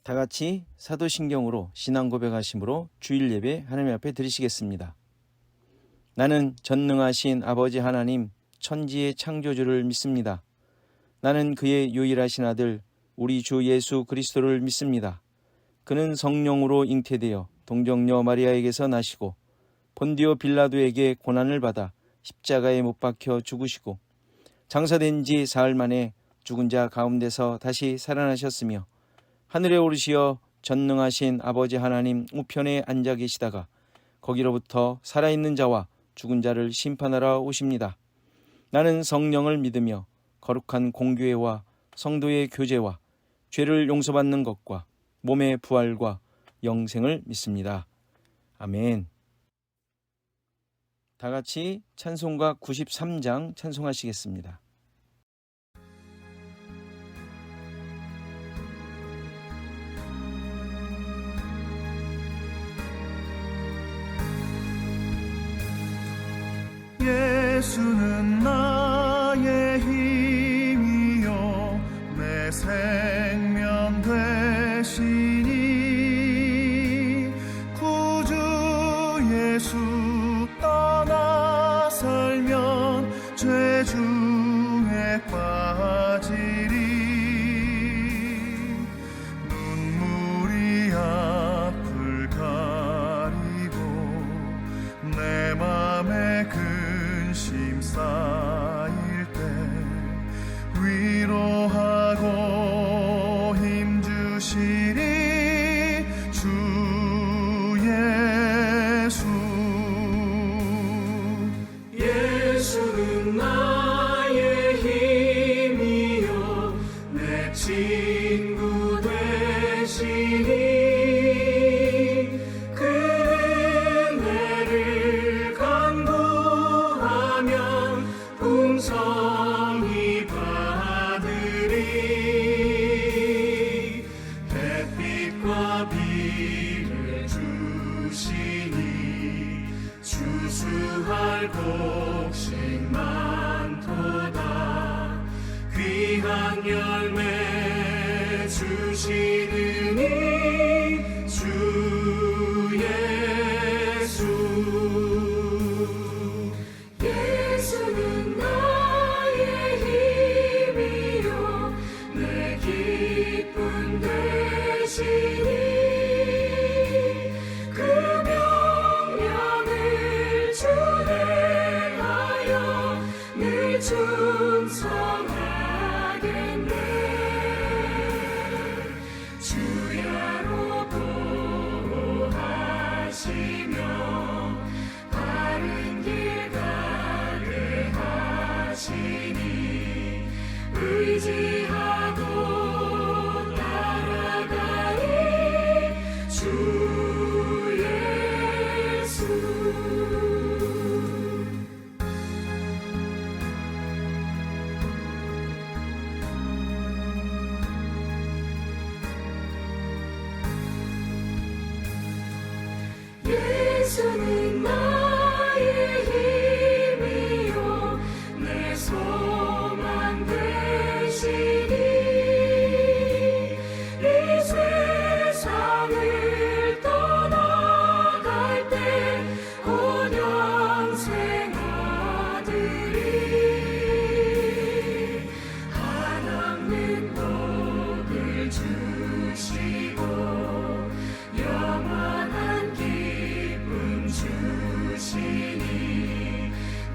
다 같이 사도신경으로 신앙 고백하심으로 주일 예배 하나님 앞에 드리시겠습니다. 나는 전능하신 아버지 하나님 천지의 창조주를 믿습니다. 나는 그의 유일하신 아들 우리 주 예수 그리스도를 믿습니다. 그는 성령으로 잉태되어 동정녀 마리아에게서 나시고 본디오 빌라도에게 고난을 받아 십자가에 못 박혀 죽으시고 장사된 지 사흘 만에 죽은 자 가운데서 다시 살아나셨으며 하늘에 오르시어 전능하신 아버지 하나님 우편에 앉아 계시다가 거기로부터 살아있는 자와 죽은 자를 심판하러 오십니다. 나는 성령을 믿으며 거룩한 공교회와 성도의 교제와 죄를 용서받는 것과 몸의 부활과 영생을 믿습니다. 아멘. 다 같이 찬송가 93장 찬송하시겠습니다. 예수는 나의 힘이요 내 생명 되시니 구주 예수 떠나 살면 죄 중에 빠지리 눈물이 앞을 가리고 내 맘에 근심 쌓일 때 위로하고 힘주시리 주 예수. 예수는 나의 힘이요 내 친구 되시니 풍성히 받으리 햇빛과 비를 주시니 추수할 곡식 많도다 귀한 열매 주시느니 주 예수. 예수는 기쁨 되시니 그 명령을 준행하여 늘 충성하겠네. 주야로 보호하시며 바른 길 가게 하시니 의지하고 주 예수. 예수는 나의 힘이요 내 소망 되시니 이 세상을 떠나갈 때 곧 영생 얻으리 한없는 복을 주시고 영원한 기쁨 주시니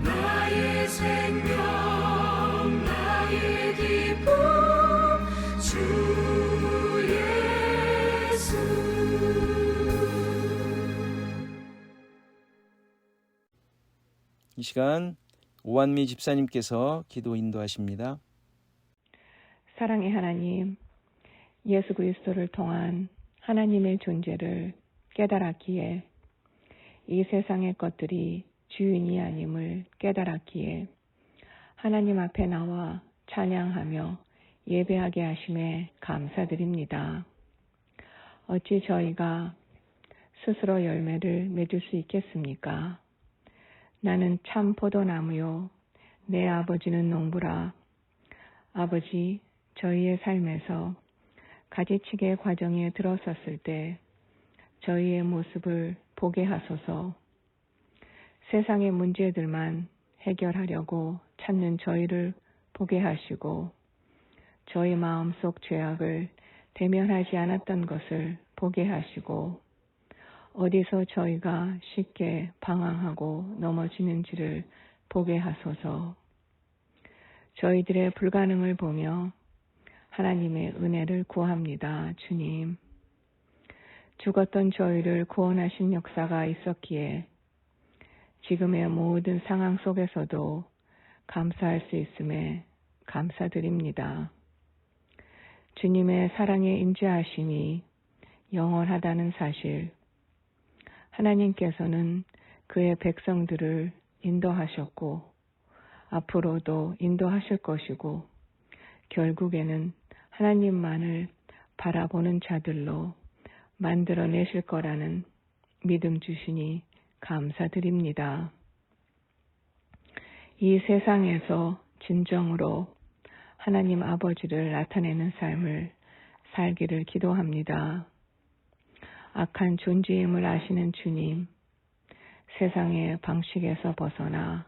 나의 생명 나의 기쁨 주 예수. 이 시간 오한미 집사님께서 기도 인도하십니다. 사랑의 하나님, 예수 그리스도를 통한 하나님의 존재를 깨달았기에 이 세상의 것들이 주인이 아님을 깨달았기에 하나님 앞에 나와 찬양하며 예배하게 하심에 감사드립니다. 어찌 저희가 스스로 열매를 맺을 수 있겠습니까? 나는 참 포도나무요 내 아버지는 농부라. 아버지, 저희의 삶에서 가지치기의 과정에 들어섰을 때 저희의 모습을 보게 하소서. 세상의 문제들만 해결하려고 찾는 저희를 보게 하시고 저희 마음속 죄악을 대면하지 않았던 것을 보게 하시고 어디서 저희가 쉽게 방황하고 넘어지는지를 보게 하소서. 저희들의 불가능을 보며 하나님의 은혜를 구합니다. 주님, 죽었던 저희를 구원하신 역사가 있었기에 지금의 모든 상황 속에서도 감사할 수 있음에 감사드립니다. 주님의 사랑의 임재하심이 영원하다는 사실, 하나님께서는 그의 백성들을 인도하셨고 앞으로도 인도하실 것이고 결국에는 하나님만을 바라보는 자들로 만들어내실 거라는 믿음 주시니 감사드립니다. 이 세상에서 진정으로 하나님 아버지를 나타내는 삶을 살기를 기도합니다. 악한 존재임을 아시는 주님, 세상의 방식에서 벗어나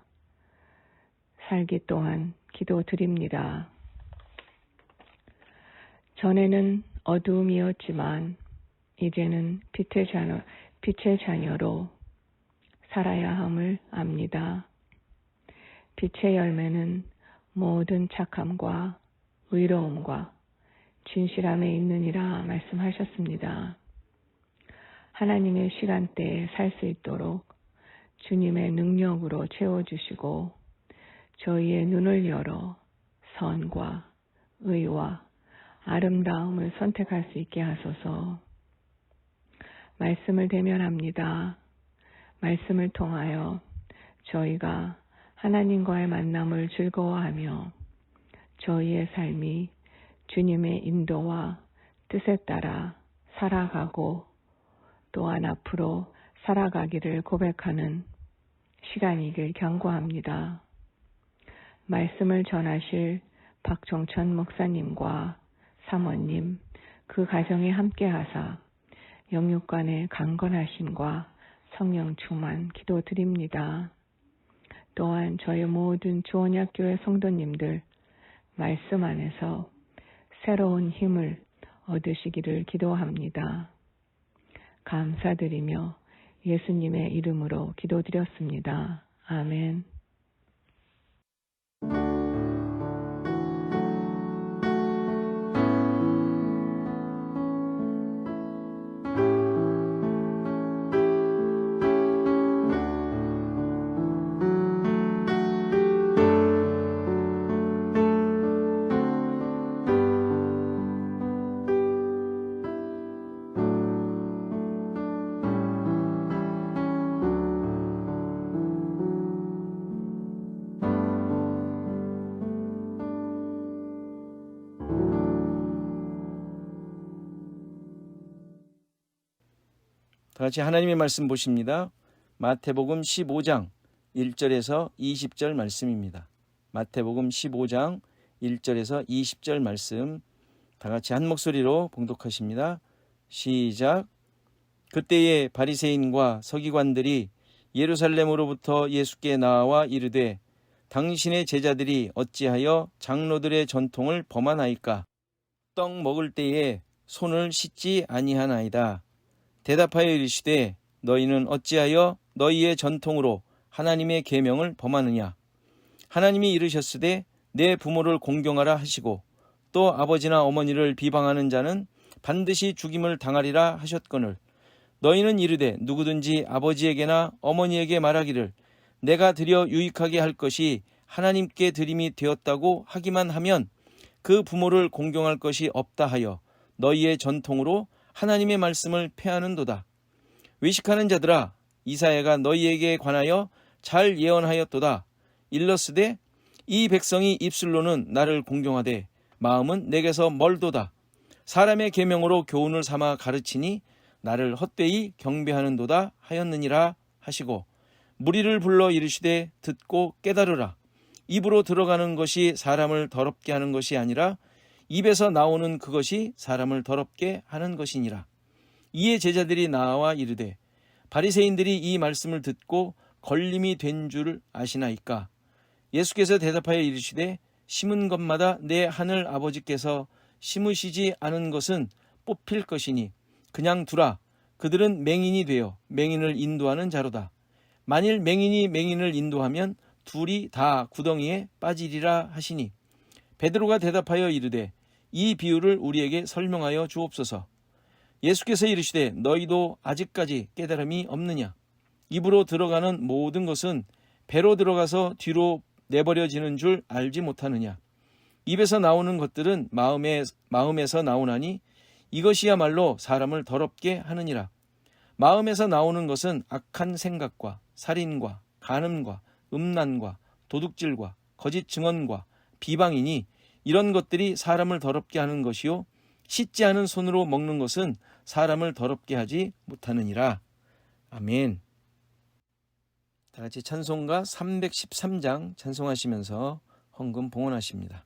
살기 또한 기도드립니다. 전에는 어두움이었지만 이제는 빛의 자녀로 살아야 함을 압니다. 빛의 열매는 모든 착함과 의로움과 진실함에 있느니라 말씀하셨습니다. 하나님의 시간대에 살 수 있도록 주님의 능력으로 채워주시고 저희의 눈을 열어 선과 의와 아름다움을 선택할 수 있게 하소서. 말씀을 대면합니다. 말씀을 통하여 저희가 하나님과의 만남을 즐거워하며 저희의 삶이 주님의 인도와 뜻에 따라 살아가고 또한 앞으로 살아가기를 고백하는 시간이길 경고합니다. 말씀을 전하실 박종천 목사님과 사모님, 그 가정에 함께하사 영육간의 강건하심과 성령 충만 기도드립니다. 또한 저희 모든 주원약교회 성도님들 말씀 안에서 새로운 힘을 얻으시기를 기도합니다. 감사드리며 예수님의 이름으로 기도드렸습니다. 아멘. 다 같이 하나님의 말씀 보십니다. 마태복음 15장 1절에서 20절 말씀입니다. 마태복음 15장 1절에서 20절 말씀 다 같이 한 목소리로 봉독하십니다. 시작. 그때에 바리새인과 서기관들이 예루살렘으로부터 예수께 나와 이르되 당신의 제자들이 어찌하여 장로들의 전통을 범하나이까? 떡 먹을 때에 손을 씻지 아니하나이다. 대답하여 이르시되 너희는 어찌하여 너희의 전통으로 하나님의 계명을 범하느냐? 하나님이 이르셨으되 내 부모를 공경하라 하시고 또 아버지나 어머니를 비방하는 자는 반드시 죽임을 당하리라 하셨거늘 너희는 이르되 누구든지 아버지에게나 어머니에게 말하기를 내가 드려 유익하게 할 것이 하나님께 드림이 되었다고 하기만 하면 그 부모를 공경할 것이 없다 하여 너희의 전통으로 하나님의 말씀을 폐하는도다. 외식하는 자들아, 이사야가 너희에게 관하여 잘 예언하였도다. 일러스되 이 백성이 입술로는 나를 공경하되 마음은 내게서 멀도다. 사람의 계명으로 교훈을 삼아 가르치니 나를 헛되이 경배하는도다 하였느니라 하시고 무리를 불러 이르시되 듣고 깨달으라. 입으로 들어가는 것이 사람을 더럽게 하는 것이 아니라 입에서 나오는 그것이 사람을 더럽게 하는 것이니라. 이에 제자들이 나와 이르되 바리새인들이 이 말씀을 듣고 걸림이 된 줄 아시나이까? 예수께서 대답하여 이르시되 심은 것마다 내 하늘 아버지께서 심으시지 않은 것은 뽑힐 것이니 그냥 두라. 그들은 맹인이 되어 맹인을 인도하는 자로다. 만일 맹인이 맹인을 인도하면 둘이 다 구덩이에 빠지리라 하시니 베드로가 대답하여 이르되 이 비유를 우리에게 설명하여 주옵소서. 예수께서 이르시되 너희도 아직까지 깨달음이 없느냐? 입으로 들어가는 모든 것은 배로 들어가서 뒤로 내버려지는 줄 알지 못하느냐? 입에서 나오는 것들은 마음에서 나오나니 이것이야말로 사람을 더럽게 하느니라. 마음에서 나오는 것은 악한 생각과 살인과 간음과 음란과 도둑질과 거짓 증언과 비방이니 이런 것들이 사람을 더럽게 하는 것이요 씻지 않은 손으로 먹는 것은 사람을 더럽게 하지 못하느니라. 아멘. 다 같이 찬송가 313장 찬송하시면서 헌금 봉헌하십니다.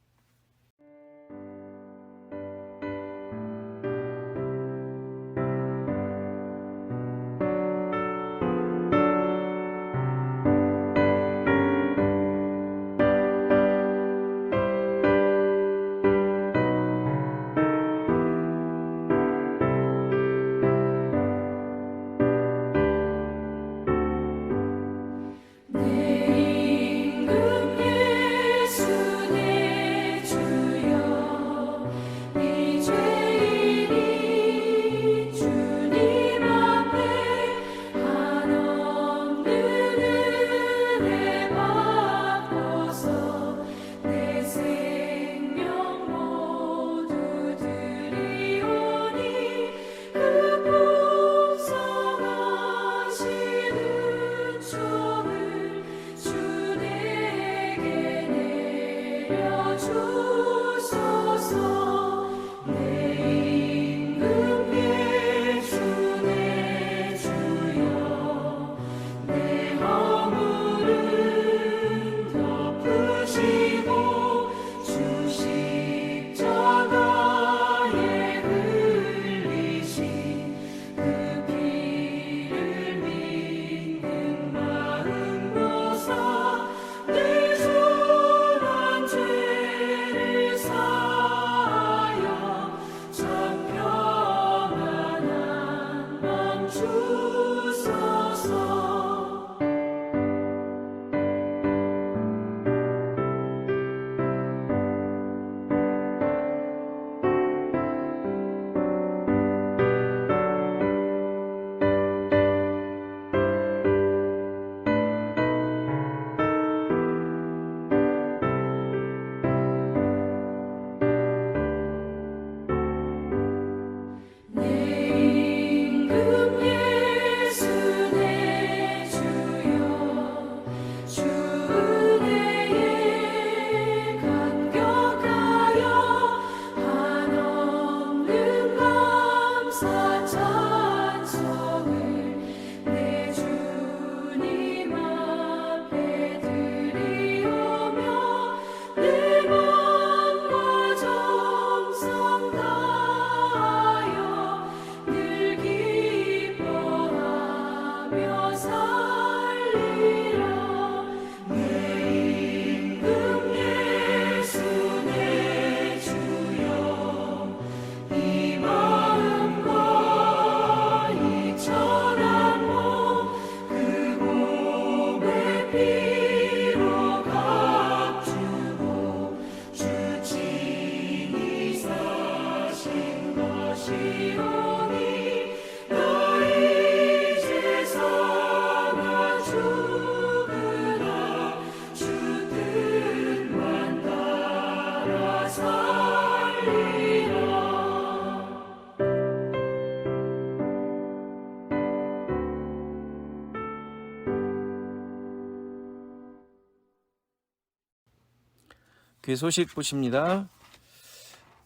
교회 소식 보십니다.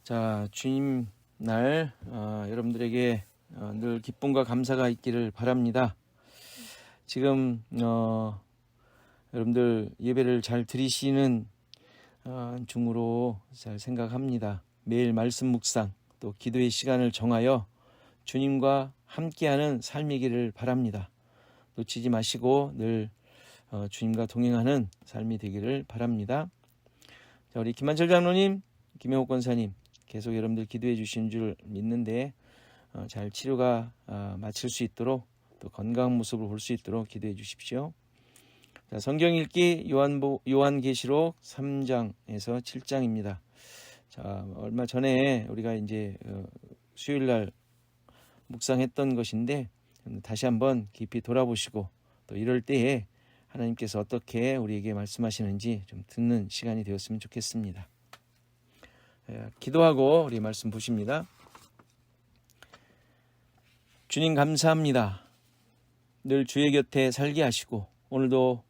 자, 주님 날 여러분들에게 늘 기쁨과 감사가 있기를 바랍니다. 지금 여러분들 예배를 잘 드리시는 중으로 잘 생각합니다. 매일 말씀 묵상 또 기도의 시간을 정하여 주님과 함께하는 삶이기를 바랍니다. 놓치지 마시고 늘 주님과 동행하는 삶이 되기를 바랍니다. 자, 우리 김한철 장로님, 김영옥 권사님 계속 여러분들 기도해 주신 줄 믿는데 잘 치료가 마칠 수 있도록 또 건강한 모습을 볼 수 있도록 기도해 주십시오. 자, 성경 읽기 요한계시록 3장에서 7장입니다. 자, 얼마 전에 우리가 이제 수요일 날 묵상했던 것인데 다시 한번 깊이 돌아보시고 또 이럴 때에 하나님께서 어떻게 우리에게 말씀하시는지 좀 듣는 시간이 되었으면 좋겠습니다. 기도하고 우리 말씀 보십니다. 주님 감사합니다. 늘 주의 곁에 살게 하시고 오늘도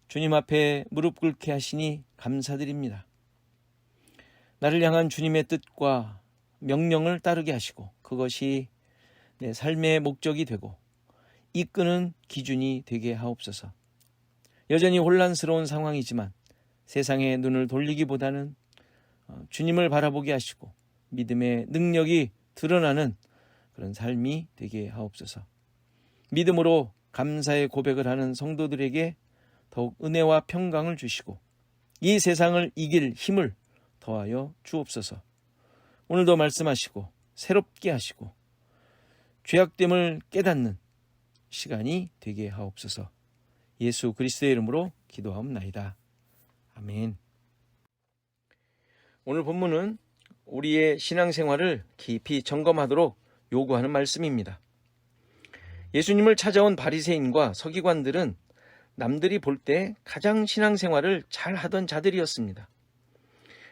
주님 앞에 무릎 꿇게 하시니 감사드립니다. 나를 향한 주님의 뜻과 명령을 따르게 하시고 그것이 내 삶의 목적이 되고 이끄는 기준이 되게 하옵소서. 여전히 혼란스러운 상황이지만 세상에 눈을 돌리기보다는 주님을 바라보게 하시고 믿음의 능력이 드러나는 그런 삶이 되게 하옵소서. 믿음으로 감사의 고백을 하는 성도들에게 더욱 은혜와 평강을 주시고 이 세상을 이길 힘을 더하여 주옵소서. 오늘도 말씀하시고 새롭게 하시고 죄악됨을 깨닫는 시간이 되게 하옵소서. 예수 그리스도의 이름으로 기도하옵나이다. 아멘. 오늘 본문은 우리의 신앙생활을 깊이 점검하도록 요구하는 말씀입니다. 예수님을 찾아온 바리새인과 서기관들은 남들이 볼 때 가장 신앙생활을 잘 하던 자들이었습니다.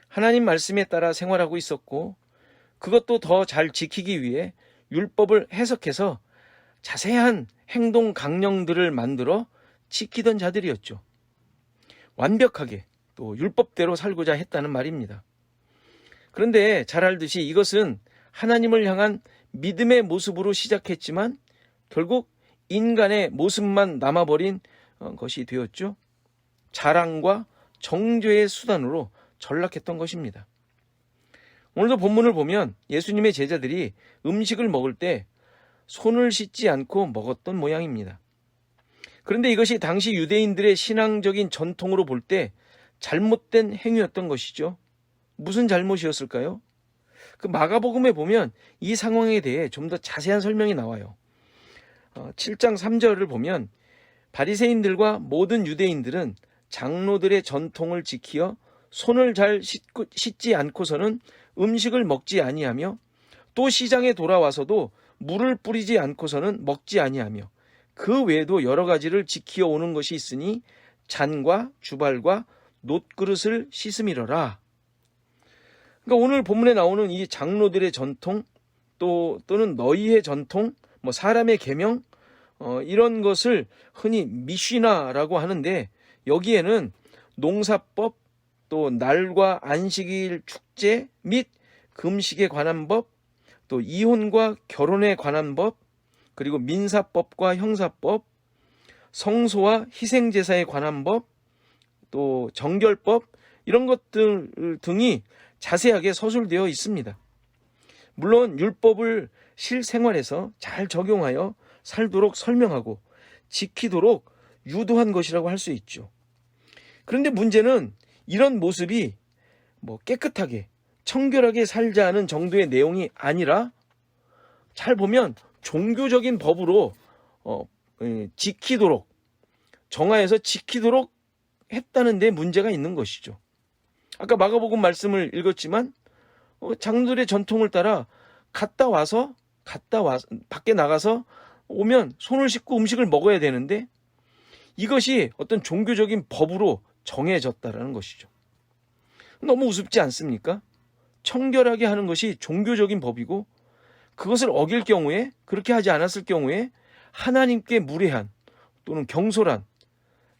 하나님 말씀에 따라 생활하고 있었고 그것도 더 잘 지키기 위해 율법을 해석해서 자세한 행동 강령들을 만들어 지키던 자들이었죠. 완벽하게 또 율법대로 살고자 했다는 말입니다. 그런데 잘 알듯이 이것은 하나님을 향한 믿음의 모습으로 시작했지만 결국 인간의 모습만 남아버린 것이 되었죠. 자랑과 정죄의 수단으로 전락했던 것입니다. 오늘도 본문을 보면 예수님의 제자들이 음식을 먹을 때 손을 씻지 않고 먹었던 모양입니다. 그런데 이것이 당시 유대인들의 신앙적인 전통으로 볼 때 잘못된 행위였던 것이죠. 무슨 잘못이었을까요? 그 마가복음에 보면 이 상황에 대해 좀 더 자세한 설명이 나와요. 7장 3절을 보면 바리새인들과 모든 유대인들은 장로들의 전통을 지키어 손을 잘 씻지 않고서는 음식을 먹지 아니하며 또 시장에 돌아와서도 물을 뿌리지 않고서는 먹지 아니하며 그 외에도 여러 가지를 지키어 오는 것이 있으니 잔과 주발과 놋그릇을 씻음이러라. 그러니까 오늘 본문에 나오는 이 장로들의 전통 또는 너희의 전통, 사람의 계명 이런 것을 흔히 미쉬나라고 하는데 여기에는 농사법 또 날과 안식일 축제 및 금식에 관한 법 또 이혼과 결혼에 관한 법 그리고 민사법과 형사법 성소와 희생제사에 관한 법 또 정결법 이런 것들 등이 자세하게 서술되어 있습니다. 물론 율법을 실생활에서 잘 적용하여 살도록 설명하고 지키도록 유도한 것이라고 할 수 있죠. 그런데 문제는 이런 모습이 깨끗하게 청결하게 살자는 정도의 내용이 아니라 잘 보면 종교적인 법으로 지키도록 정하여서 지키도록 했다는 데 문제가 있는 것이죠. 아까 마가복음 말씀을 읽었지만 장로들의 전통을 따라 갔다 와서 밖에 나가서 오면 손을 씻고 음식을 먹어야 되는데 이것이 어떤 종교적인 법으로 정해졌다라는 것이죠. 너무 우습지 않습니까? 청결하게 하는 것이 종교적인 법이고 그것을 어길 경우에 그렇게 하지 않았을 경우에 하나님께 무례한 또는 경솔한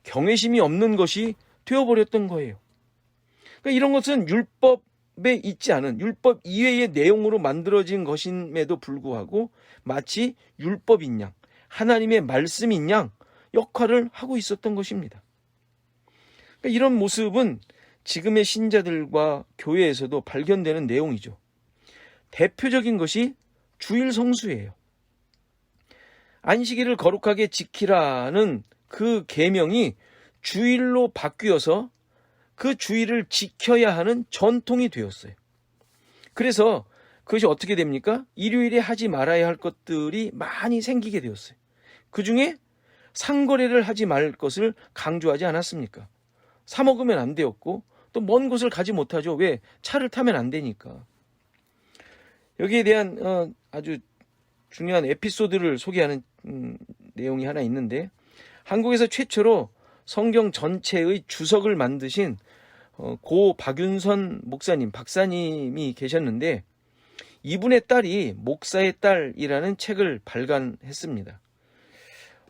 경외심이 없는 것이 되어버렸던 거예요. 그러니까 이런 것은 율법에 있지 않은 율법 이외의 내용으로 만들어진 것임에도 불구하고 마치 율법인 양 하나님의 말씀인 양 역할을 하고 있었던 것입니다. 그러니까 이런 모습은 지금의 신자들과 교회에서도 발견되는 내용이죠. 대표적인 것이 주일 성수예요. 안식일을 거룩하게 지키라는 그 계명이 주일로 바뀌어서 그 주일을 지켜야 하는 전통이 되었어요. 그래서 그것이 어떻게 됩니까? 일요일에 하지 말아야 할 것들이 많이 생기게 되었어요. 그 중에 상거래를 하지 말 것을 강조하지 않았습니까? 사 먹으면 안 되었고 또 먼 곳을 가지 못하죠. 왜? 차를 타면 안 되니까. 여기에 대한 아주 중요한 에피소드를 소개하는 내용이 하나 있는데, 한국에서 최초로 성경 전체의 주석을 만드신 고 박윤선 목사님, 박사님이 계셨는데, 이분의 딸이 목사의 딸이라는 책을 발간했습니다.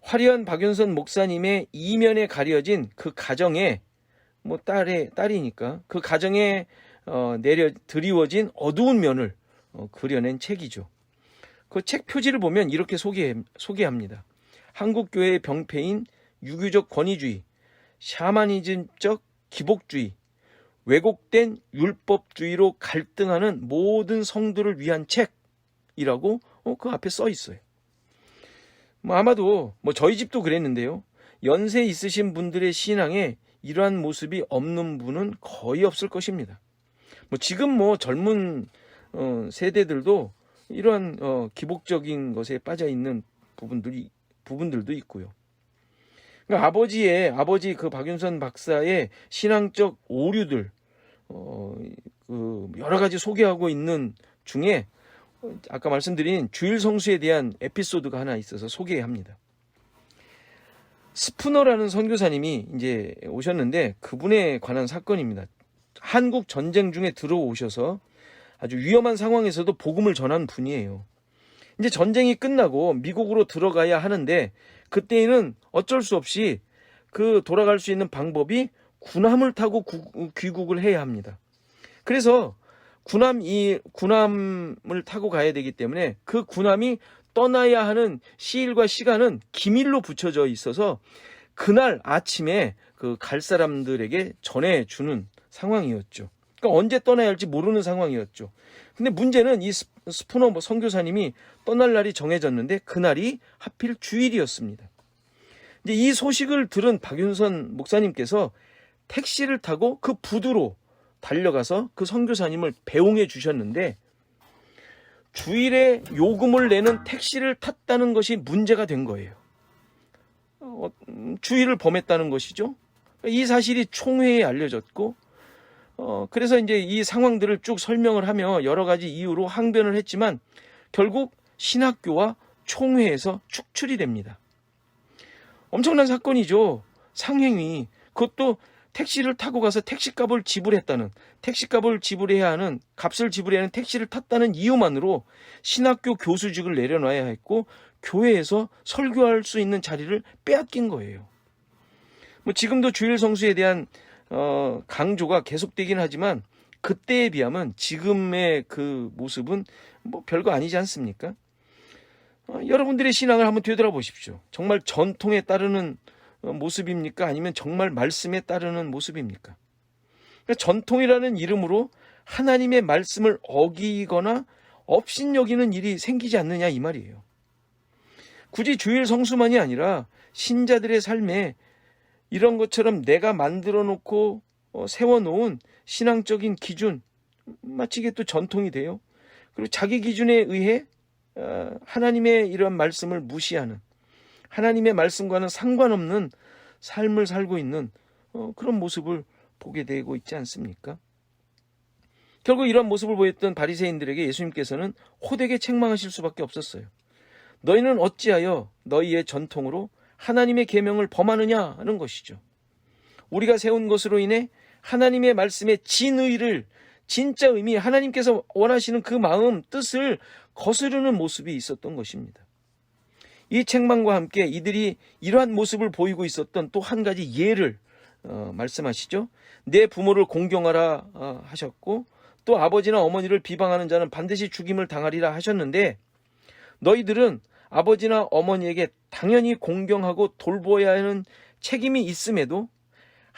화려한 박윤선 목사님의 이면에 가려진 그 가정에, 딸이니까 그 가정에 드리워진 어두운 면을 그려낸 책이죠. 그 책 표지를 보면 이렇게 소개합니다. 한국교회의 병폐인 유교적 권위주의, 샤머니즘적 기복주의, 왜곡된 율법주의로 갈등하는 모든 성도를 위한 책이라고 그 앞에 써 있어요. 아마도 저희 집도 그랬는데요. 연세 있으신 분들의 신앙에 이러한 모습이 없는 분은 거의 없을 것입니다. 지금 젊은 세대들도 이러한 기복적인 것에 빠져 있는 부분들도 있고요. 그러니까 아버지 그 박윤선 박사의 신앙적 오류들 여러 가지 소개하고 있는 중에 아까 말씀드린 주일 성수에 대한 에피소드가 하나 있어서 소개합니다. 스푸너라는 선교사님이 이제 오셨는데 그분에 관한 사건입니다. 한국 전쟁 중에 들어오셔서 아주 위험한 상황에서도 복음을 전한 분이에요. 이제 전쟁이 끝나고 미국으로 들어가야 하는데 그때에는 어쩔 수 없이 그 돌아갈 수 있는 방법이 군함을 타고 귀국을 해야 합니다. 그래서 군함을 타고 가야 되기 때문에 그 군함이 떠나야 하는 시일과 시간은 기밀로 붙여져 있어서 그날 아침에 그 갈 사람들에게 전해주는 상황이었죠. 그러니까 언제 떠나야 할지 모르는 상황이었죠. 근데 문제는 이 스푸너 선교사님이 떠날 날이 정해졌는데 그날이 하필 주일이었습니다. 이제 이 소식을 들은 박윤선 목사님께서 택시를 타고 그 부두로 달려가서 그 선교사님을 배웅해 주셨는데 주일에 요금을 내는 택시를 탔다는 것이 문제가 된 거예요. 주일을 범했다는 것이죠. 이 사실이 총회에 알려졌고 그래서 이제 이 상황들을 쭉 설명을 하며 여러 가지 이유로 항변을 했지만 결국 신학교와 총회에서 축출이 됩니다. 엄청난 사건이죠. 상행위. 그것도 택시를 타고 가서 택시값을 지불했다는, 택시값을 지불해야 하는, 값을 지불해야 하는 택시를 탔다는 이유만으로 신학교 교수직을 내려놔야 했고 교회에서 설교할 수 있는 자리를 빼앗긴 거예요. 지금도 주일 성수에 대한 강조가 계속되긴 하지만 그때에 비하면 지금의 그 모습은 별거 아니지 않습니까? 여러분들의 신앙을 한번 되돌아보십시오. 정말 전통에 따르는 모습입니까? 아니면 정말 말씀에 따르는 모습입니까? 그러니까 전통이라는 이름으로 하나님의 말씀을 어기거나 업신여기는 일이 생기지 않느냐 이 말이에요. 굳이 주일 성수만이 아니라 신자들의 삶에 이런 것처럼 내가 만들어 놓고 세워놓은 신앙적인 기준, 마치 이게 또 전통이 돼요. 그리고 자기 기준에 의해 하나님의 이러한 말씀을 무시하는, 하나님의 말씀과는 상관없는 삶을 살고 있는 그런 모습을 보게 되고 있지 않습니까? 결국 이런 모습을 보였던 바리새인들에게 예수님께서는 호되게 책망하실 수밖에 없었어요. 너희는 어찌하여 너희의 전통으로 하나님의 계명을 범하느냐 하는 것이죠. 우리가 세운 것으로 인해 하나님의 말씀의 진의를, 진짜 의미, 하나님께서 원하시는 그 마음, 뜻을 거스르는 모습이 있었던 것입니다. 이 책망과 함께 이들이 이러한 모습을 보이고 있었던 또 한 가지 예를 말씀하시죠. 내 부모를 공경하라 하셨고 또 아버지나 어머니를 비방하는 자는 반드시 죽임을 당하리라 하셨는데 너희들은 아버지나 어머니에게 당연히 공경하고 돌보아야 하는 책임이 있음에도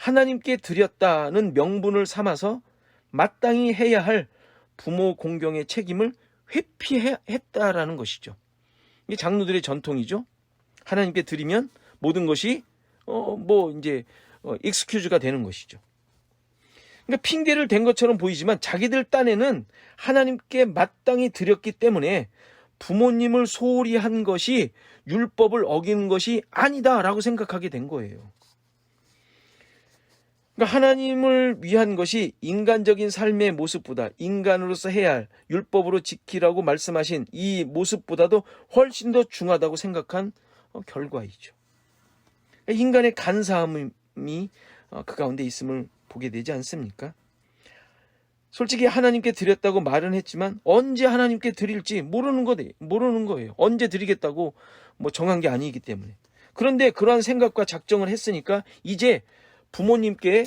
하나님께 드렸다는 명분을 삼아서 마땅히 해야 할 부모 공경의 책임을 회피했다라는 것이죠. 이게 장로들의 전통이죠. 하나님께 드리면 모든 것이 익스큐즈가 되는 것이죠. 그러니까 핑계를 댄 것처럼 보이지만 자기들 딴에는 하나님께 마땅히 드렸기 때문에 부모님을 소홀히 한 것이 율법을 어기는 것이 아니다라고 생각하게 된 거예요. 그러니까 하나님을 위한 것이 인간적인 삶의 모습보다 인간으로서 해야 할 율법으로 지키라고 말씀하신 이 모습보다도 훨씬 더 중하다고 생각한 결과이죠. 인간의 간사함이 그 가운데 있음을 보게 되지 않습니까? 솔직히 하나님께 드렸다고 말은 했지만 언제 하나님께 드릴지 모르는 거예요. 언제 드리겠다고 정한 게 아니기 때문에. 그런데 그러한 생각과 작정을 했으니까 이제 부모님께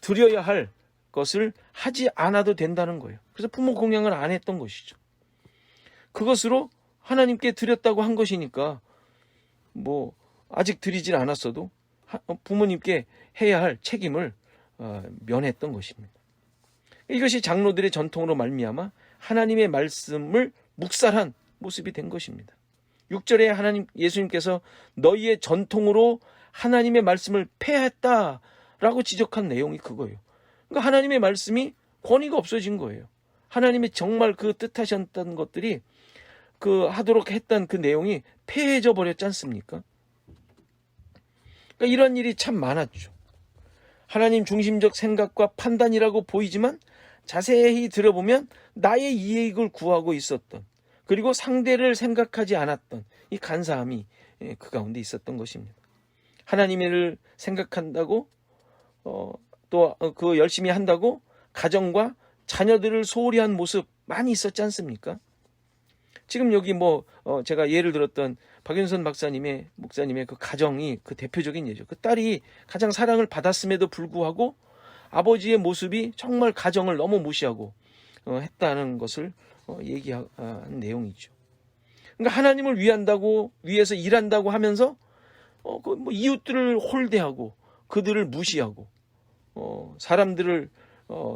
드려야 할 것을 하지 않아도 된다는 거예요. 그래서 부모 공양을 안 했던 것이죠. 그것으로 하나님께 드렸다고 한 것이니까 아직 드리질 않았어도 부모님께 해야 할 책임을 면했던 것입니다. 이것이 장로들의 전통으로 말미암아 하나님의 말씀을 묵살한 모습이 된 것입니다. 6절에 예수님께서 너희의 전통으로 하나님의 말씀을 폐했다라고 지적한 내용이 그거예요. 그러니까 하나님의 말씀이 권위가 없어진 거예요. 하나님이 정말 그 뜻하셨던 것들이 하도록 했던 그 내용이 폐해져 버렸지 않습니까? 그러니까 이런 일이 참 많았죠. 하나님 중심적 생각과 판단이라고 보이지만 자세히 들어보면 나의 이익을 구하고 있었던, 그리고 상대를 생각하지 않았던 이 간사함이 그 가운데 있었던 것입니다. 하나님을 생각한다고 또 그 열심히 한다고 가정과 자녀들을 소홀히 한 모습 많이 있었지 않습니까? 지금 여기 제가 예를 들었던 박윤선 목사님의 그 가정이 그 대표적인 예죠. 그 딸이 가장 사랑을 받았음에도 불구하고 아버지의 모습이 정말 가정을 너무 무시하고 했다는 것을 얘기한 내용이죠. 그러니까 하나님을 위해서 일한다고 하면서 이웃들을 홀대하고 그들을 무시하고 사람들을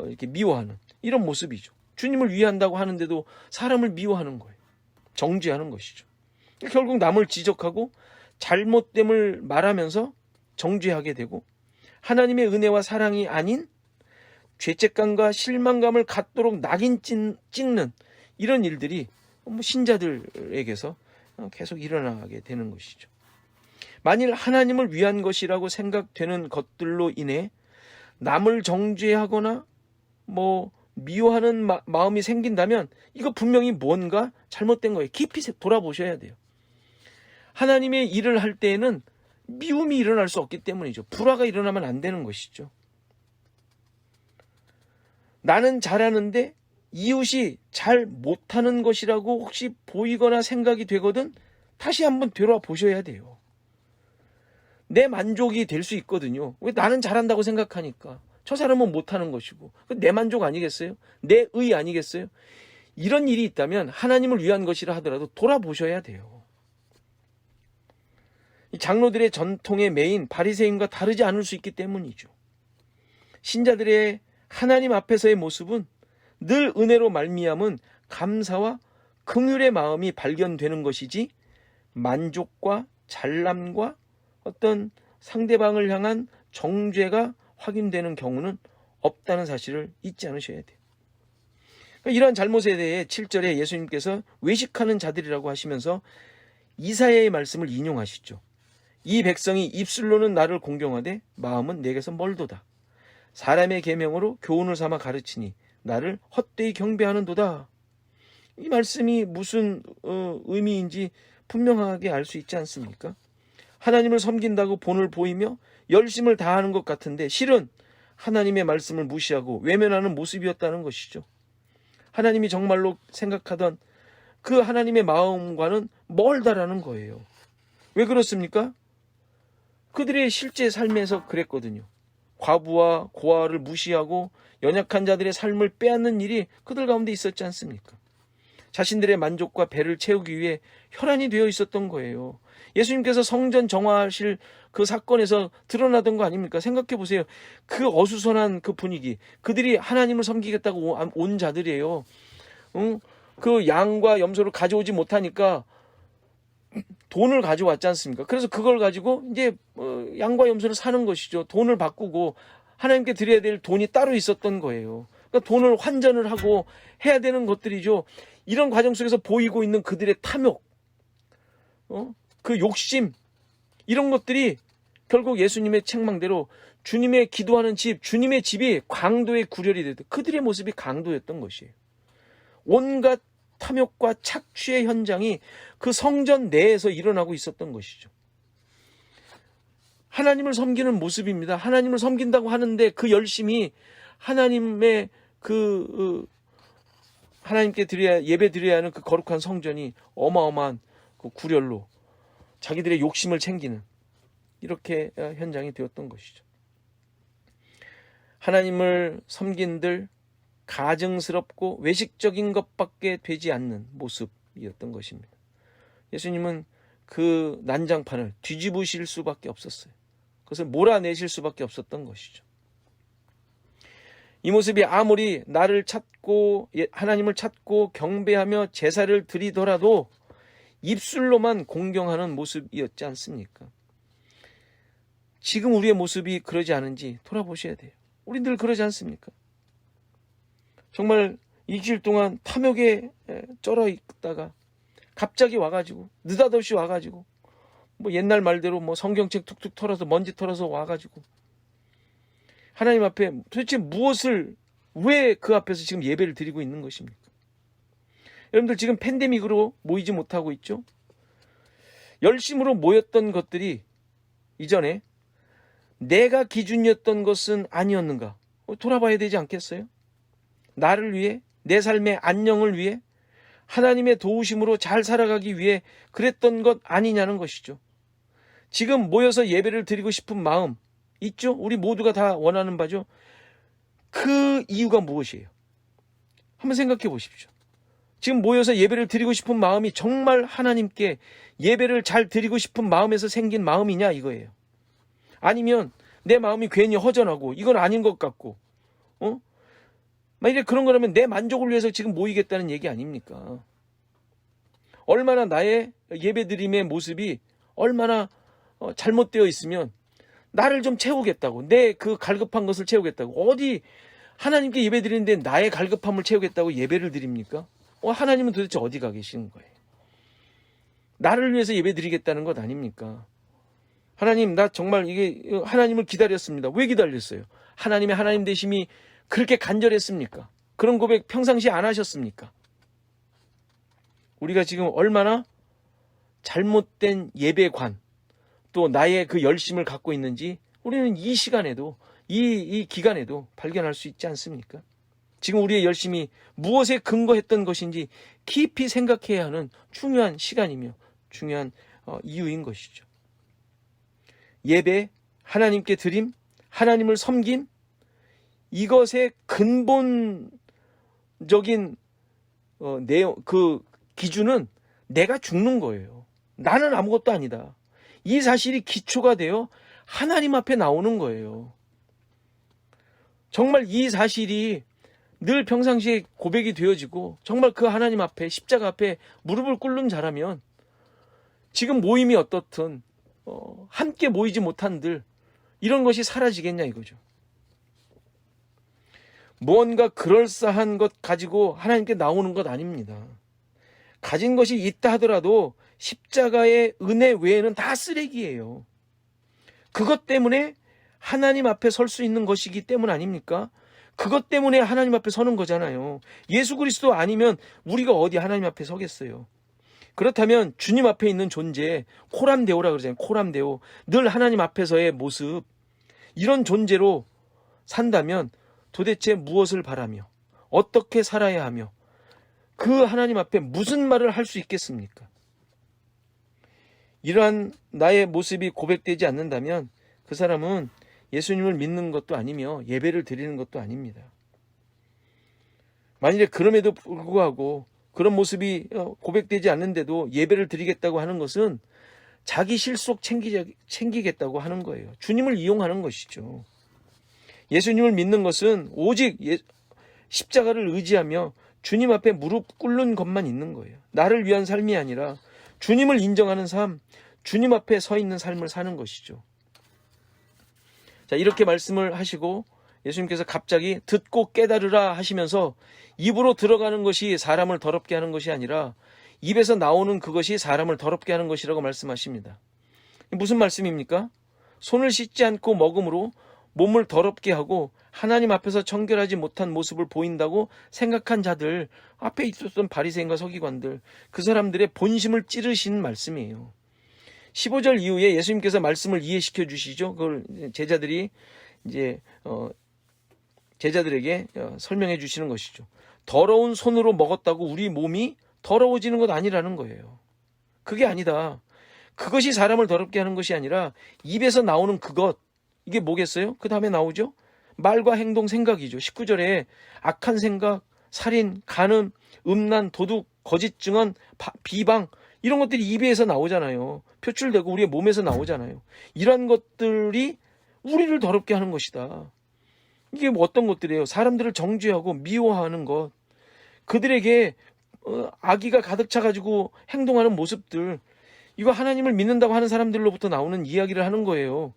이렇게 미워하는 이런 모습이죠. 주님을 위한다고 하는데도 사람을 미워하는 거예요. 정죄하는 것이죠. 결국 남을 지적하고 잘못됨을 말하면서 정죄하게 되고 하나님의 은혜와 사랑이 아닌 죄책감과 실망감을 갖도록 낙인 찍는 이런 일들이 신자들에게서 계속 일어나게 되는 것이죠. 만일 하나님을 위한 것이라고 생각되는 것들로 인해 남을 정죄하거나 미워하는 마음이 생긴다면 이거 분명히 뭔가 잘못된 거예요. 깊이 돌아보셔야 돼요. 하나님의 일을 할 때에는 미움이 일어날 수 없기 때문이죠. 불화가 일어나면 안 되는 것이죠. 나는 잘하는데 이웃이 잘 못하는 것이라고 혹시 보이거나 생각이 되거든 다시 한번 되돌아보셔야 돼요. 내 만족이 될 수 있거든요. 왜 나는 잘한다고 생각하니까. 저 사람은 못하는 것이고 내 만족 아니겠어요? 내 의 아니겠어요? 이런 일이 있다면 하나님을 위한 것이라 하더라도 돌아보셔야 돼요. 이 장로들의 전통의 메인 바리새인과 다르지 않을 수 있기 때문이죠. 신자들의 하나님 앞에서의 모습은 늘 은혜로 말미암은 감사와 긍휼의 마음이 발견되는 것이지 만족과 잘남과 어떤 상대방을 향한 정죄가 확인되는 경우는 없다는 사실을 잊지 않으셔야 돼요. 이러한 잘못에 대해 7절에 예수님께서 외식하는 자들이라고 하시면서 이사야의 말씀을 인용하시죠. 이 백성이 입술로는 나를 공경하되 마음은 내게서 멀도다. 사람의 계명으로 교훈을 삼아 가르치니 나를 헛되이 경배하는도다. 이 말씀이 무슨 의미인지 분명하게 알 수 있지 않습니까? 하나님을 섬긴다고 본을 보이며 열심을 다하는 것 같은데 실은 하나님의 말씀을 무시하고 외면하는 모습이었다는 것이죠. 하나님이 정말로 생각하던 그 하나님의 마음과는 멀다라는 거예요. 왜 그렇습니까? 그들의 실제 삶에서 그랬거든요. 과부와 고아를 무시하고 연약한 자들의 삶을 빼앗는 일이 그들 가운데 있었지 않습니까? 자신들의 만족과 배를 채우기 위해 혈안이 되어 있었던 거예요. 예수님께서 성전 정화하실 그 사건에서 드러나던 거 아닙니까? 생각해 보세요. 그 어수선한 그 분위기, 그들이 하나님을 섬기겠다고 온 자들이에요. 그 양과 염소를 가져오지 못하니까 돈을 가져왔지 않습니까? 그래서 그걸 가지고 이제 양과 염소를 사는 것이죠. 돈을 바꾸고 하나님께 드려야 될 돈이 따로 있었던 거예요. 그러니까 돈을 환전을 하고 해야 되는 것들이죠. 이런 과정 속에서 보이고 있는 그들의 탐욕, 그 욕심, 이런 것들이 결국 예수님의 책망대로 주님의 기도하는 집, 주님의 집이 강도의 구렬이 되듯 그들의 모습이 강도였던 것이에요. 온갖 탐욕과 착취의 현장이 그 성전 내에서 일어나고 있었던 것이죠. 하나님을 섬기는 모습입니다. 하나님을 섬긴다고 하는데 그 열심이 하나님의 하나님께 예배 드려야 하는 그 거룩한 성전이 어마어마한 그 구렬로 자기들의 욕심을 챙기는 이렇게 현장이 되었던 것이죠. 하나님을 섬긴들 가증스럽고 외식적인 것밖에 되지 않는 모습이었던 것입니다. 예수님은 그 난장판을 뒤집으실 수밖에 없었어요. 그것을 몰아내실 수밖에 없었던 것이죠. 이 모습이 아무리 나를 찾고 하나님을 찾고 경배하며 제사를 드리더라도 입술로만 공경하는 모습이었지 않습니까? 지금 우리의 모습이 그러지 않은지 돌아보셔야 돼요. 우리 늘 그러지 않습니까? 정말 일주일 동안 탐욕에 쩔어 있다가 갑자기 와가지고 느닷없이 와가지고 뭐 옛날 말대로 뭐 성경책 툭툭 털어서 먼지 털어서 와가지고 하나님 앞에 도대체 무엇을 왜 그 앞에서 지금 예배를 드리고 있는 것입니까? 여러분들 지금 팬데믹으로 모이지 못하고 있죠? 열심으로 모였던 것들이 이전에 내가 기준이었던 것은 아니었는가? 돌아봐야 되지 않겠어요? 나를 위해, 내 삶의 안녕을 위해, 하나님의 도우심으로 잘 살아가기 위해 그랬던 것 아니냐는 것이죠. 지금 모여서 예배를 드리고 싶은 마음 있죠? 우리 모두가 다 원하는 바죠. 그 이유가 무엇이에요? 한번 생각해 보십시오. 지금 모여서 예배를 드리고 싶은 마음이 정말 하나님께 예배를 잘 드리고 싶은 마음에서 생긴 마음이냐 이거예요. 아니면 내 마음이 괜히 허전하고 이건 아닌 것 같고 만약에 그런 거라면 내 만족을 위해서 지금 모이겠다는 얘기 아닙니까? 얼마나 나의 예배드림의 모습이 얼마나 잘못되어 있으면 나를 좀 채우겠다고, 내 그 갈급한 것을 채우겠다고, 어디 하나님께 예배드리는데 나의 갈급함을 채우겠다고 예배를 드립니까? 하나님은 도대체 어디 가 계시는 거예요? 나를 위해서 예배드리겠다는 것 아닙니까? 하나님, 나 정말 이게 하나님을 기다렸습니다. 왜 기다렸어요? 하나님의 하나님 되심이 그렇게 간절했습니까? 그런 고백 평상시에 안 하셨습니까? 우리가 지금 얼마나 잘못된 예배관, 또 나의 그 열심을 갖고 있는지 우리는 이 시간에도 이 기간에도 발견할 수 있지 않습니까? 지금 우리의 열심이 무엇에 근거했던 것인지 깊이 생각해야 하는 중요한 시간이며 중요한 이유인 것이죠. 예배, 하나님께 드림, 하나님을 섬김, 이것의 근본적인 내용, 그 기준은 내가 죽는 거예요. 나는 아무것도 아니다. 이 사실이 기초가 되어 하나님 앞에 나오는 거예요. 정말 이 사실이 늘 평상시에 고백이 되어지고 정말 그 하나님 앞에 십자가 앞에 무릎을 꿇는 자라면 지금 모임이 어떻든 함께 모이지 못한들 이런 것이 사라지겠냐 이거죠. 무언가 그럴싸한 것 가지고 하나님께 나오는 것 아닙니다. 가진 것이 있다 하더라도 십자가의 은혜 외에는 다 쓰레기예요. 그것 때문에 하나님 앞에 설 수 있는 것이기 때문 아닙니까? 그것 때문에 하나님 앞에 서는 거잖아요. 예수 그리스도 아니면 우리가 어디 하나님 앞에 서겠어요. 그렇다면 주님 앞에 있는 존재, 코람데오라 그러잖아요. 코람데오. 늘 하나님 앞에서의 모습, 이런 존재로 산다면 도대체 무엇을 바라며 어떻게 살아야 하며 그 하나님 앞에 무슨 말을 할 수 있겠습니까? 이러한 나의 모습이 고백되지 않는다면 그 사람은 예수님을 믿는 것도 아니며 예배를 드리는 것도 아닙니다. 만일에 그럼에도 불구하고 그런 모습이 고백되지 않는데도 예배를 드리겠다고 하는 것은 자기 실속 챙기겠다고 하는 거예요. 주님을 이용하는 것이죠. 예수님을 믿는 것은 오직 십자가를 의지하며 주님 앞에 무릎 꿇는 것만 있는 거예요. 나를 위한 삶이 아니라 주님을 인정하는 삶, 주님 앞에 서 있는 삶을 사는 것이죠. 자, 이렇게 말씀을 하시고 예수님께서 갑자기 듣고 깨달으라 하시면서 입으로 들어가는 것이 사람을 더럽게 하는 것이 아니라 입에서 나오는 그것이 사람을 더럽게 하는 것이라고 말씀하십니다. 무슨 말씀입니까? 손을 씻지 않고 먹음으로 몸을 더럽게 하고 하나님 앞에서 청결하지 못한 모습을 보인다고 생각한 자들, 앞에 있었던 바리새인과 서기관들, 그 사람들의 본심을 찌르신 말씀이에요. 15절 이후에 예수님께서 말씀을 이해시켜 주시죠. 그걸 제자들이 이제 제자들에게 설명해 주시는 것이죠. 더러운 손으로 먹었다고 우리 몸이 더러워지는 것 아니라는 거예요. 그게 아니다. 그것이 사람을 더럽게 하는 것이 아니라 입에서 나오는 그것, 이게 뭐겠어요? 그 다음에 나오죠. 말과 행동, 생각이죠. 19절에 악한 생각, 살인, 간음, 음란, 도둑, 거짓 증언, 비방, 이런 것들이 입에서 나오잖아요. 표출되고 우리의 몸에서 나오잖아요. 이런 것들이 우리를 더럽게 하는 것이다. 이게 뭐 어떤 것들이에요? 사람들을 정죄하고 미워하는 것, 그들에게 악의가 가득 차가지고 행동하는 모습들, 이거 하나님을 믿는다고 하는 사람들로부터 나오는 이야기를 하는 거예요.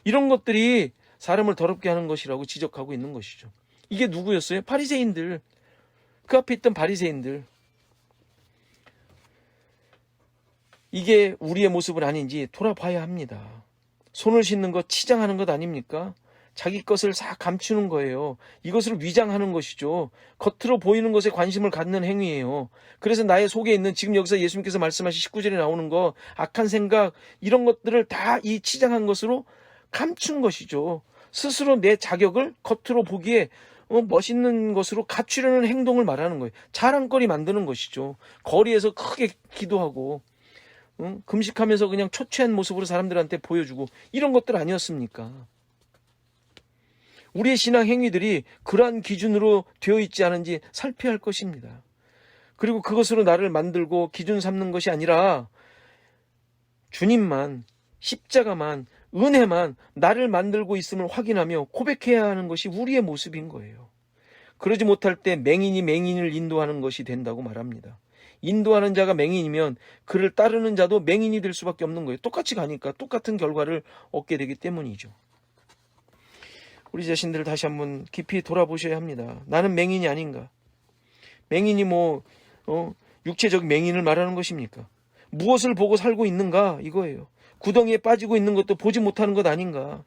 이런 것들이 사람을 더럽게 하는 것이라고 지적하고 있는 것이죠. 이게 누구였어요? 바리새인들. 그 앞에 있던 바리새인들. 이게 우리의 모습은 아닌지 돌아봐야 합니다. 손을 씻는 것, 치장하는 것 아닙니까? 자기 것을 싹 감추는 거예요. 이것을 위장하는 것이죠. 겉으로 보이는 것에 관심을 갖는 행위예요. 그래서 나의 속에 있는, 지금 여기서 예수님께서 말씀하신 19절에 나오는 거, 악한 생각, 이런 것들을 다 이 치장한 것으로 감춘 것이죠. 스스로 내 자격을 겉으로 보기에 멋있는 것으로 갖추려는 행동을 말하는 거예요. 자랑거리 만드는 것이죠. 거리에서 크게 기도하고 금식하면서 그냥 초췌한 모습으로 사람들한테 보여주고, 이런 것들 아니었습니까? 우리의 신앙 행위들이 그러한 기준으로 되어 있지 않은지 살펴야 할 것입니다. 그리고 그것으로 나를 만들고 기준 삼는 것이 아니라 주님만, 십자가만, 은혜만 나를 만들고 있음을 확인하며 고백해야 하는 것이 우리의 모습인 거예요. 그러지 못할 때 맹인이 맹인을 인도하는 것이 된다고 말합니다. 인도하는 자가 맹인이면 그를 따르는 자도 맹인이 될 수밖에 없는 거예요. 똑같이 가니까 똑같은 결과를 얻게 되기 때문이죠. 우리 자신들을 다시 한번 깊이 돌아보셔야 합니다. 나는 맹인이 아닌가? 맹인이 육체적 맹인을 말하는 것입니까? 무엇을 보고 살고 있는가? 이거예요. 구덩이에 빠지고 있는 것도 보지 못하는 것 아닌가?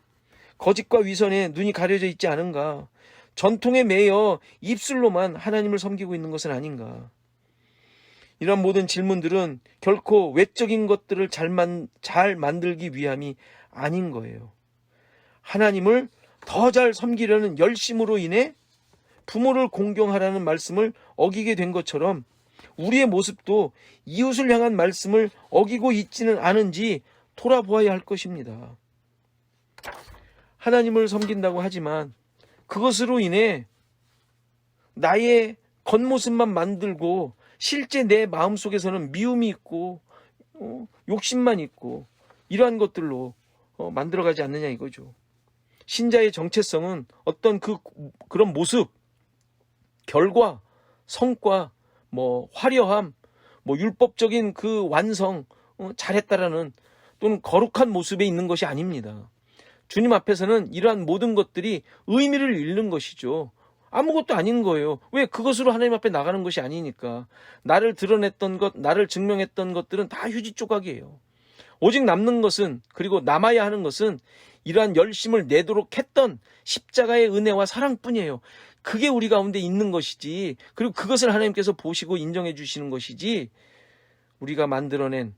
거짓과 위선에 눈이 가려져 있지 않은가? 전통에 매여 입술로만 하나님을 섬기고 있는 것은 아닌가? 이런 모든 질문들은 결코 외적인 것들을 잘 만들기 위함이 아닌 거예요. 하나님을 더 잘 섬기려는 열심으로 인해 부모를 공경하라는 말씀을 어기게 된 것처럼 우리의 모습도 이웃을 향한 말씀을 어기고 있지는 않은지 돌아보아야 할 것입니다. 하나님을 섬긴다고 하지만 그것으로 인해 나의 겉모습만 만들고 실제 내 마음속에서는 미움이 있고 욕심만 있고 이러한 것들로 만들어가지 않느냐 이거죠. 신자의 정체성은 어떤 그런 모습, 결과, 성과, 화려함, 율법적인 그 완성, 잘했다라는 또는 거룩한 모습에 있는 것이 아닙니다. 주님 앞에서는 이러한 모든 것들이 의미를 잃는 것이죠. 아무것도 아닌 거예요. 왜? 그것으로 하나님 앞에 나가는 것이 아니니까. 나를 드러냈던 것, 나를 증명했던 것들은 다 휴지 조각이에요. 오직 남는 것은, 그리고 남아야 하는 것은 이러한 열심을 내도록 했던 십자가의 은혜와 사랑뿐이에요. 그게 우리 가운데 있는 것이지, 그리고 그것을 하나님께서 보시고 인정해 주시는 것이지 우리가 만들어낸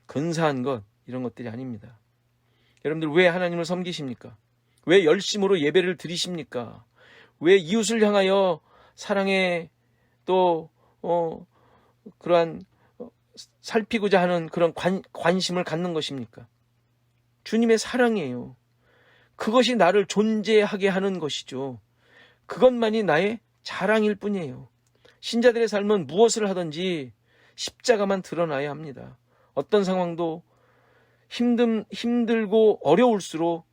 근사한 것, 이런 것들이 아닙니다. 여러분들 왜 하나님을 섬기십니까? 왜 열심으로 예배를 드리십니까? 왜 이웃을 향하여 사랑에 또 그러한 살피고자 하는 그런 관심을 갖는 것입니까? 주님의 사랑이에요. 그것이 나를 존재하게 하는 것이죠. 그것만이 나의 자랑일 뿐이에요. 신자들의 삶은 무엇을 하든지 십자가만 드러나야 합니다. 어떤 상황도 힘들고 어려울수록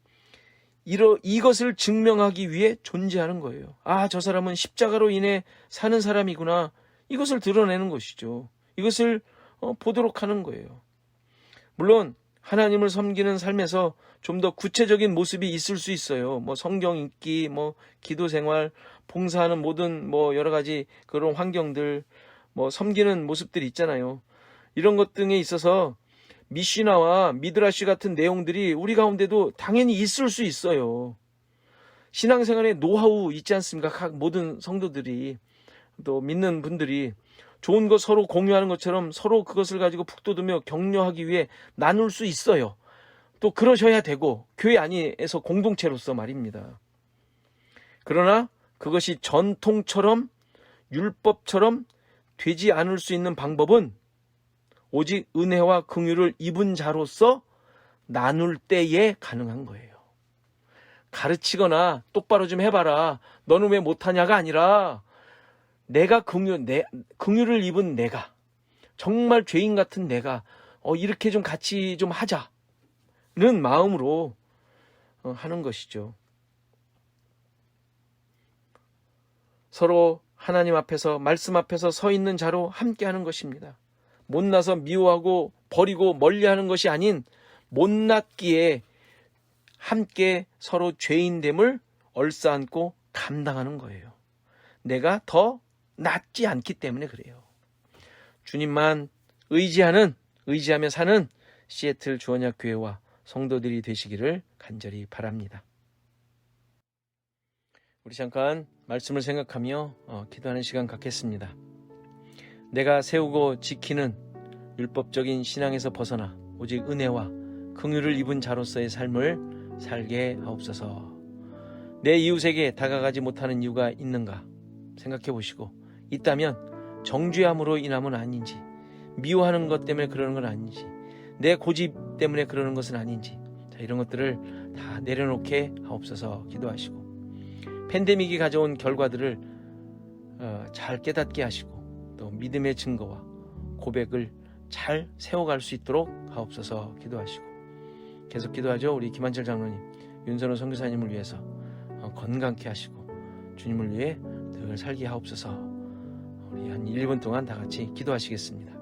이것을 증명하기 위해 존재하는 거예요. 아, 저 사람은 십자가로 인해 사는 사람이구나. 이것을 드러내는 것이죠. 이것을 보도록 하는 거예요. 물론 하나님을 섬기는 삶에서 좀 더 구체적인 모습이 있을 수 있어요. 뭐 성경 읽기, 뭐 기도 생활, 봉사하는 모든 뭐 여러 가지 그런 환경들, 뭐 섬기는 모습들이 있잖아요. 이런 것 등에 있어서 미시나와 미드라시 같은 내용들이 우리 가운데도 당연히 있을 수 있어요. 신앙생활의 노하우 있지 않습니까? 각 모든 성도들이, 또 믿는 분들이 좋은 것 서로 공유하는 것처럼 서로 그것을 가지고 북돋우며 격려하기 위해 나눌 수 있어요. 또 그러셔야 되고, 교회 안에서 공동체로서 말입니다. 그러나 그것이 전통처럼 율법처럼 되지 않을 수 있는 방법은 오직 은혜와 긍휼을 입은 자로서 나눌 때에 가능한 거예요. 가르치거나 똑바로 좀 해봐라, 너는 왜 못하냐가 아니라, 내가 긍휼을 입은 내가, 정말 죄인 같은 내가 이렇게 좀 같이 좀 하자는 마음으로 하는 것이죠. 서로 하나님 앞에서, 말씀 앞에서 서 있는 자로 함께 하는 것입니다. 못나서 미워하고 버리고 멀리하는 것이 아닌, 못났기에 함께 서로 죄인됨을 얼싸안고 감당하는 거예요. 내가 더 낫지 않기 때문에 그래요. 주님만 의지하며 사는 시애틀 주언약 교회와 성도들이 되시기를 간절히 바랍니다. 우리 잠깐 말씀을 생각하며 기도하는 시간 갖겠습니다. 내가 세우고 지키는 율법적인 신앙에서 벗어나 오직 은혜와 긍휼을 입은 자로서의 삶을 살게 하옵소서. 내 이웃에게 다가가지 못하는 이유가 있는가 생각해 보시고, 있다면 정죄함으로 인함은 아닌지, 미워하는 것 때문에 그러는 건 아닌지, 내 고집 때문에 그러는 것은 아닌지, 이런 것들을 다 내려놓게 하옵소서 기도하시고, 팬데믹이 가져온 결과들을 잘 깨닫게 하시고, 또 믿음의 증거와 고백을 잘 세워갈 수 있도록 하옵소서 기도하시고, 계속 기도하죠. 우리 김한철 장로님, 윤선호 선교사님을 위해서 건강케 하시고 주님을 위해 늘 살게 하옵소서. 우리 한 1분 동안 다 같이 기도하시겠습니다.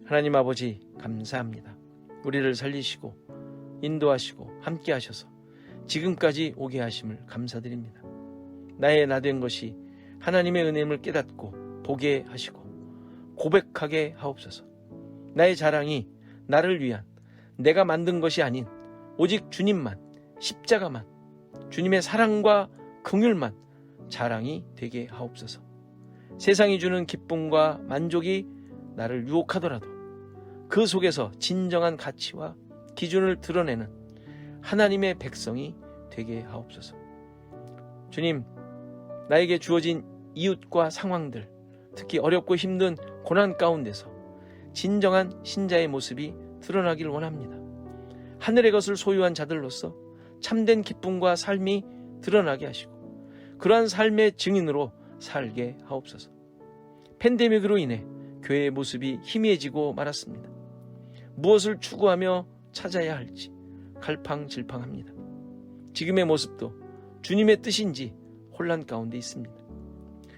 하나님 아버지 감사합니다. 우리를 살리시고 인도하시고 함께 하셔서 지금까지 오게 하심을 감사드립니다. 나의 나된 것이 하나님의 은혜임을 깨닫고 보게 하시고 고백하게 하옵소서. 나의 자랑이 나를 위한, 내가 만든 것이 아닌 오직 주님만, 십자가만, 주님의 사랑과 긍휼만 자랑이 되게 하옵소서. 세상이 주는 기쁨과 만족이 나를 유혹하더라도 그 속에서 진정한 가치와 기준을 드러내는 하나님의 백성이 되게 하옵소서. 주님, 나에게 주어진 이웃과 상황들, 특히 어렵고 힘든 고난 가운데서 진정한 신자의 모습이 드러나길 원합니다. 하늘의 것을 소유한 자들로서 참된 기쁨과 삶이 드러나게 하시고 그러한 삶의 증인으로 살게 하옵소서. 팬데믹으로 인해 교회의 모습이 희미해지고 말았습니다. 무엇을 추구하며 찾아야 할지 갈팡질팡합니다. 지금의 모습도 주님의 뜻인지 혼란 가운데 있습니다.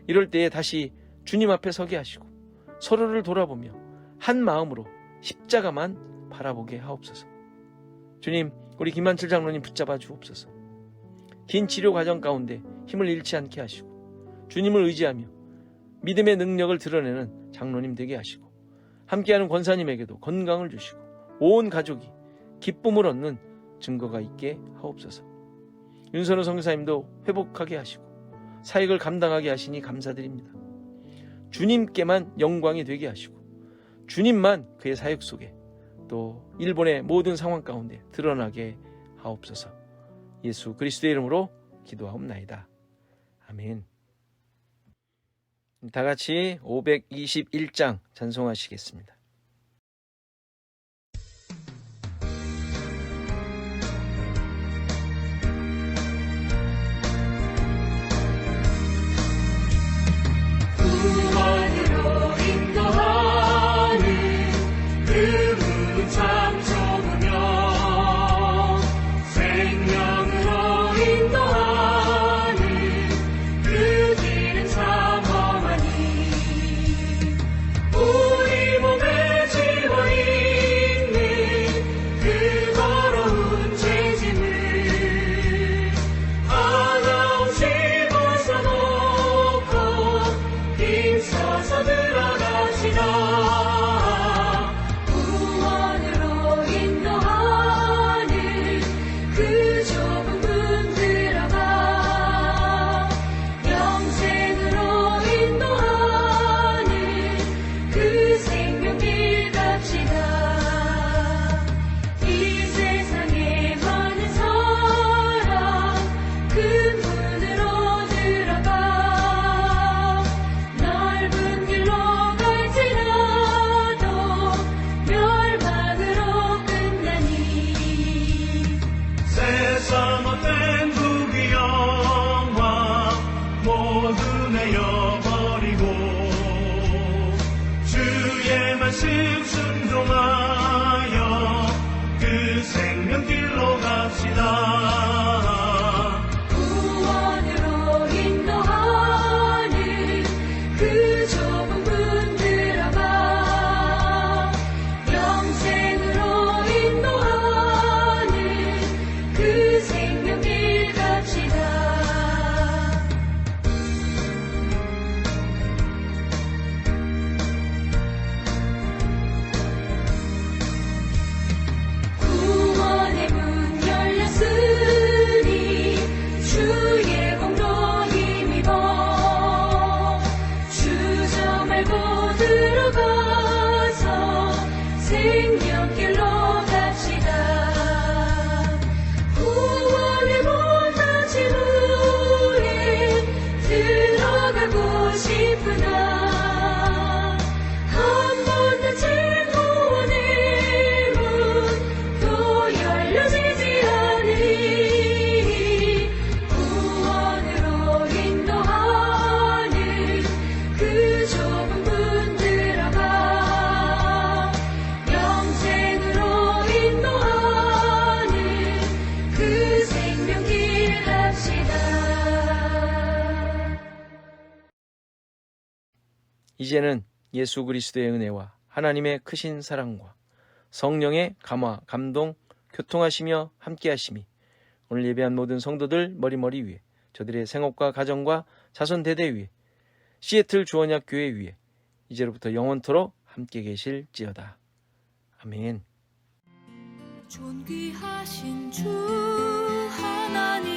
이럴 때에 다시 주님 앞에 서게 하시고 서로를 돌아보며 한 마음으로 십자가만 바라보게 하옵소서. 주님, 우리 김한철 장로님 붙잡아 주옵소서. 긴 치료 과정 가운데 힘을 잃지 않게 하시고 주님을 의지하며 믿음의 능력을 드러내는 장로님 되게 하시고 함께하는 권사님에게도 건강을 주시고 온 가족이 기쁨을 얻는 증거가 있게 하옵소서. 윤선호 선교사님도 회복하게 하시고 사역을 감당하게 하시니 감사드립니다. 주님께만 영광이 되게 하시고 주님만 그의 사역 속에 또 일본의 모든 상황 가운데 드러나게 하옵소서. 예수 그리스도의 이름으로 기도하옵나이다. 아멘. 다 같이 521장 찬송하시겠습니다. 구원으로 인도하는 그 문 참 좁으며 생명으로 인도하는 그 길은 참 험하니 우리 몸에 지워 있는 그 더러운 죄짐을 하나없이 벗어놓고 힘써서 들어갑시다. 구원으로 인도하는 그 좁은 문 들어가 영생으로 인도하는 그 생명길 갑시다. 이 세상에 많은 사람 그 문으로 들어가 넓은 길로 갈지라도 멸망으로 끝나니 세상 어떤 부귀영화 모두 내어버리고 주의 말씀 순종하여 그 생명길로 갑시다. 구원으로 인도하는 그 좁은 문 들어가 영생으로 인도하는 그 생명길 갑시다. 구원의 문 열렸으니 주의 공로 힘입어 주저 말고 들어가서 생명길로 갑시다. 구원의 문 닫힌 후에 들어가고 싶으나 한 번 닫힌 구원의 문 또 열려지지 않으니 구원으로 인도하는 그 좁은 문 들어가 영생으로 인도하는 그 생명길 갑시다. 이제는 예수 그리스도의 은혜와 하나님의 크신 사랑과 성령의 감화, 감동, 교통하시며 함께하심이 오늘 예배한 모든 성도들 머리머리 위에 저들의 생업과 가정과 자손 대대 위에 시애틀 주언약 교회 위에 이제로부터 영원토록 함께 계실지어다. 아멘. 존귀하신 주 하나님